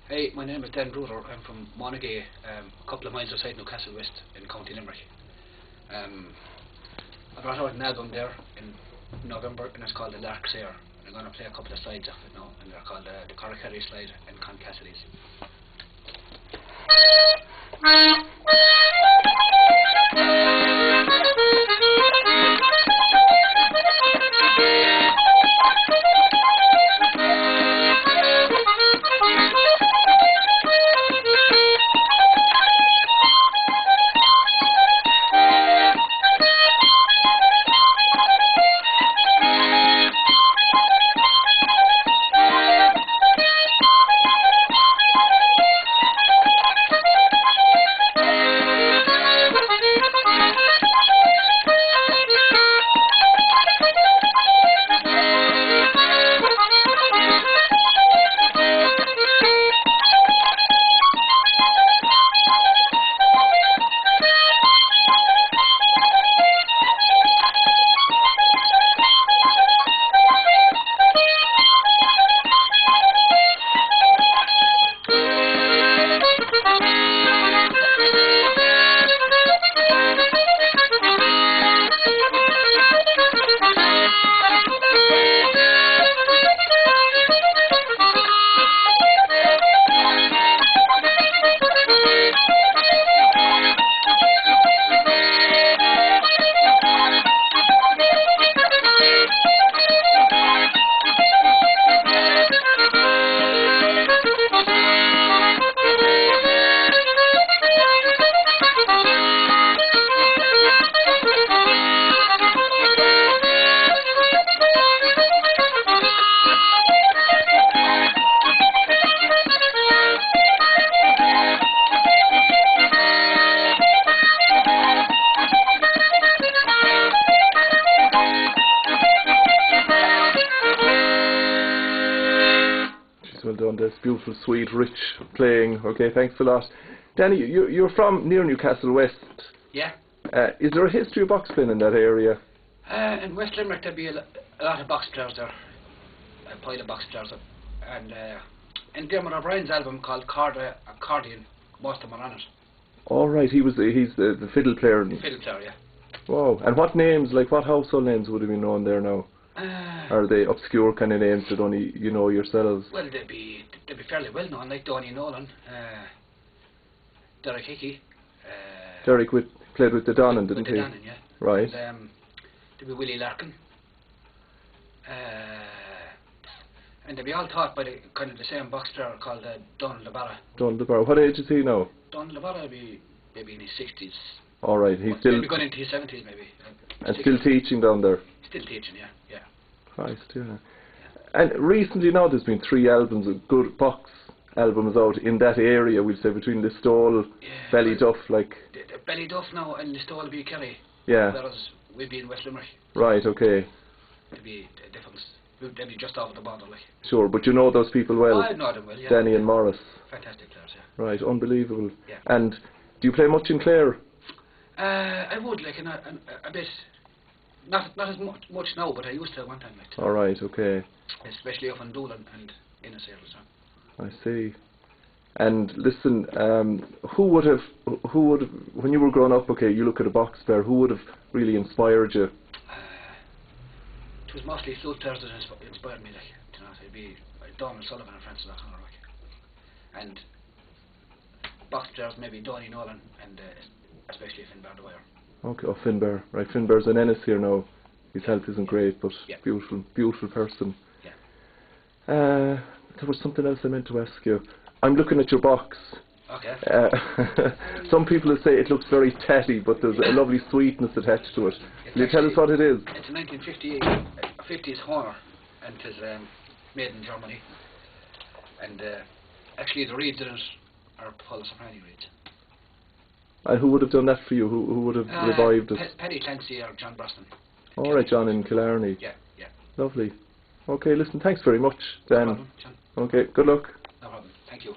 Hey, my name is Brouder. I'm from Monaghan, a couple of miles outside Newcastlewest in County Limerick. I brought out an album there in November, and it's called the Lark. I'm going to play a couple of slides of it now, and they're called the Corricerry slide and Con Cassidy's. Well done, that's beautiful, sweet, rich playing. Okay, thanks a lot. Danny, you're from near Newcastlewest. Yeah. Is there a history of box playing in that area? In West Limerick there'd be a lot of box players there, a pile of box players up. And in Dermot O'Brien's album called Accordion, most of them are on it. All right, he's the fiddle player. The fiddle player, yeah. Wow, and what names, like what household names would have been known there now? Are they obscure kind of names that only you know yourselves? Well, they'd be fairly well known, like Donny Nolan, Derek Hickey. Derek played with the Dónal, didn't he? Dónal, yeah. Right. And, there'd be Willie Larkin. And they'd be all taught by the kind of the same box player called Dónal De Barra. Dónal De Barra. What age is he now? Dónal De Barra would be maybe in his 60s. All right, he's still... Maybe going into his 70s, maybe. And still teaching down there? Still teaching, yeah. Christ, yeah. And recently now there's been 3 albums of good box albums out in that area, we'll say, between Listowel, Ballyduff, like... The Ballyduff now and Listowel will be Kerry. Yeah. Whereas we'll be in West Limerick. Right, okay. There'll be a difference. They'll be just over the border, like. Sure, but you know those people well? Oh, I know them well, yeah. Danny and Morris. Fantastic players, yeah. Right, unbelievable. Yeah. And do you play much in Clare? I would, like, a bit... Not as much now, but I used to at one time, like. All right, okay. Especially up in Dónal and Ennis Trad. I see. And listen, who would have, when you were growing up, okay, you look at a box player, who would have really inspired you? It was mostly flute players that inspired me, like, you know, it'd be Donald Sullivan and Francis O'Connor, like. And box players, maybe Donny Nolan and especially Finbar the Wire. Okay, oh, Finbar. Right, Finbar's an Ennis here now. His health isn't great, but beautiful, beautiful person. Yeah. There was something else I meant to ask you. I'm looking at your box. Okay. Some people say it looks very tatty, but there's a lovely sweetness attached to it. Will you tell us what it is? It's a 1950s Horner, and it is made in Germany. And actually the reeds in it are Paul Soprani reeds. And who would have done that for you? Who would have revived it? Paddy Clancy or John Brosnan. All right, John in Killarney. Yeah. Lovely. Okay, listen, thanks very much, Dan. No problem, John. Okay, good luck. No problem. Thank you.